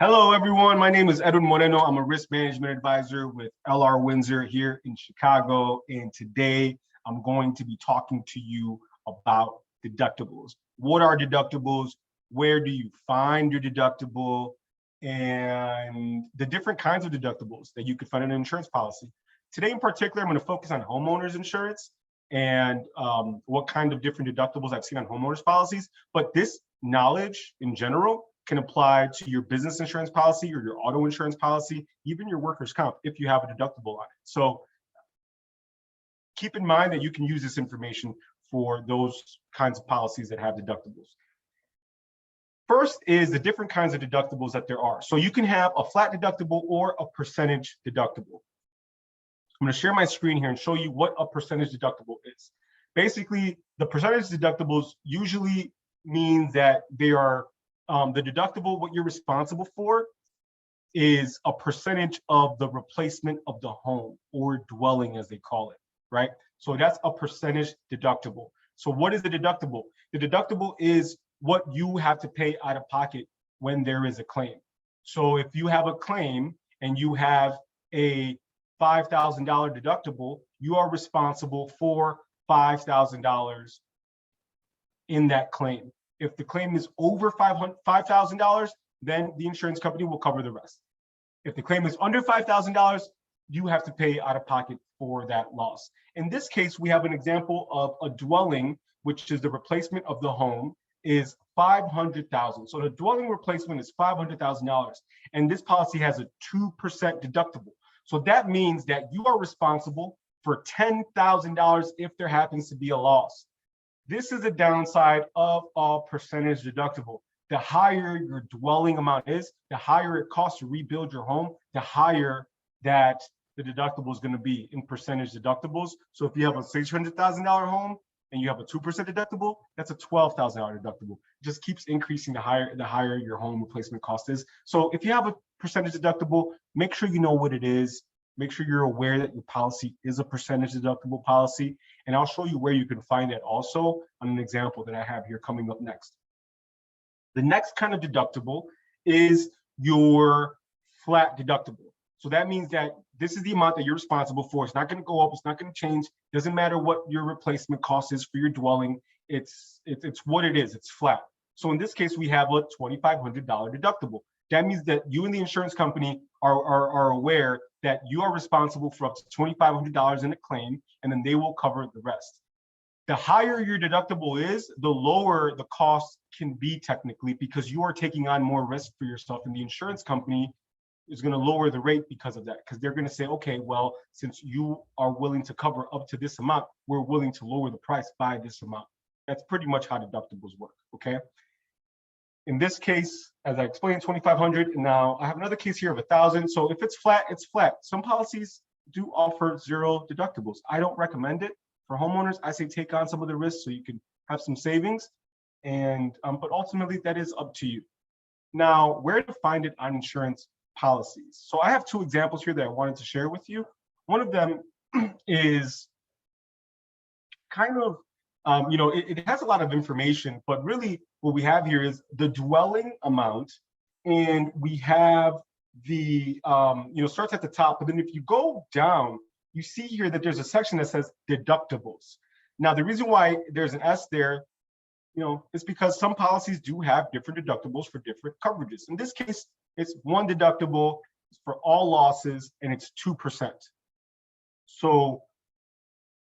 Hello, everyone. My name is Edwin Moreno. I'm a risk management advisor with LR Windsor here in Chicago. And today I'm going to be talking to you about deductibles. What are deductibles? Where do you find your deductible? And the different kinds of deductibles that you could find in an insurance policy. Today in particular, I'm going to focus on homeowners insurance and what kind of different deductibles I've seen on homeowners policies. But this knowledge in general can apply to your business insurance policy or your auto insurance policy, even your workers' comp, if you have a deductible on it. So keep in mind that you can use this information for those kinds of policies that have deductibles. First is the different kinds of deductibles that there are. So you can have a flat deductible or a percentage deductible. I'm going to share my screen here and show you what a percentage deductible is. Basically, the percentage deductibles usually mean that they are the deductible, what you're responsible for is a percentage of the replacement of the home or dwelling, as they call it, right? So that's a percentage deductible. So what is the deductible? The deductible is what you have to pay out of pocket when there is a claim. So if you have a claim and you have a $5,000 deductible, you are responsible for $5,000 in that claim. If the claim is over $5,000, then the insurance company will cover the rest. If the claim is under $5,000, you have to pay out of pocket for that loss. In this case, we have an example of a dwelling, which is the replacement of the home, is $500,000. So the dwelling replacement is $500,000, and this policy has a 2% deductible. So that means that you are responsible for $10,000 if there happens to be a loss. This is a downside of a percentage deductible. The higher your dwelling amount is, the higher it costs to rebuild your home, the higher that the deductible is going to be in percentage deductibles. So if you have a $600,000 home and you have a 2% deductible, that's a $12,000 deductible. It just keeps increasing the higher your home replacement cost is. So if you have a percentage deductible, make sure you know what it is. Make sure you're aware that your policy is a percentage deductible policy. And I'll show you where you can find it also on an example that I have here coming up next. The next kind of deductible is your flat deductible. So that means that this is the amount that you're responsible for. It's not going to go up. It's not going to change. It doesn't matter what your replacement cost is for your dwelling. It's what it is. It's flat. So in this case, we have a $2,500 deductible. That means that you and the insurance company are aware that you are responsible for up to $2,500 in a claim, and then they will cover the rest. The higher your deductible is, the lower the cost can be technically, because you are taking on more risk for yourself, and the insurance company is going to lower the rate because of that, because they're going to say, okay, well, since you are willing to cover up to this amount, we're willing to lower the price by this amount. That's pretty much how deductibles work, okay? In this case, as I explained, $2,500. Now I have another case here of $1,000. So if it's flat, it's flat. Some policies do offer zero deductibles. I don't recommend it for homeowners. I say take on some of the risks so you can have some savings. And but ultimately, that is up to you. Now, where to find it on insurance policies? So I have two examples here that I wanted to share with you. One of them is kind of it has a lot of information, but really what we have here is the dwelling amount, and we have the, starts at the top, but then if you go down, you see here that there's a section that says deductibles. Now, the reason why there's an S there, is because some policies do have different deductibles for different coverages. In this case, it's one deductible for all losses, and it's 2%. So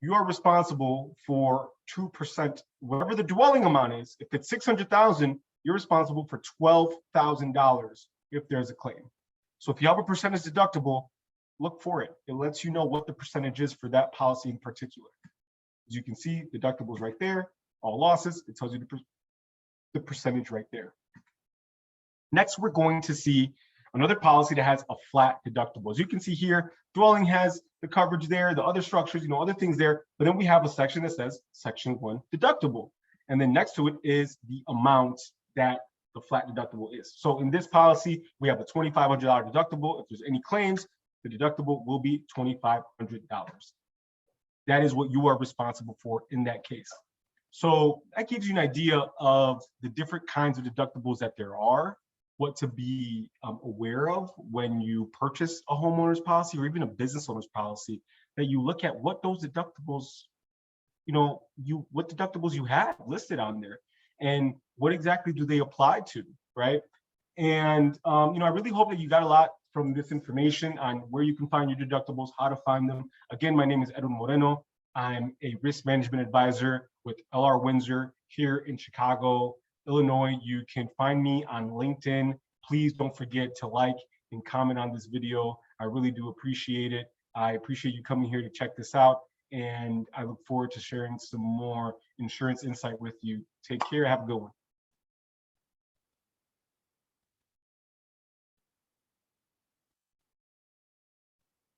you are responsible for 2%, whatever the dwelling amount is. If it's $600,000, you're responsible for $12,000 if there's a claim. So if you have a percentage deductible, look for it. It lets you know what the percentage is for that policy in particular. As you can see, deductibles right there, all losses, it tells you the percentage right there. Next, we're going to see another policy that has a flat deductible. As you can see here, dwelling has the coverage there, the other structures, other things there. But then we have a section that says Section 1 deductible. And then next to it is the amount that the flat deductible is. So in this policy, we have a $2,500 deductible. If there's any claims, the deductible will be $2,500. That is what you are responsible for in that case. So that gives you an idea of the different kinds of deductibles that there are. what to be aware of when you purchase a homeowner's policy or even a business owner's policy, that you look at what those deductibles, what deductibles you have listed on there and what exactly do they apply to, right? And I really hope that you got a lot from this information on where you can find your deductibles, how to find them. Again, my name is Edwin Moreno. I'm a risk management advisor with LR Windsor here in Chicago, Illinois. You can find me on LinkedIn. Please don't forget to like and comment on this video. I really do appreciate it. I appreciate you coming here to check this out, and I look forward to sharing some more insurance insight with you. Take care. Have a good one.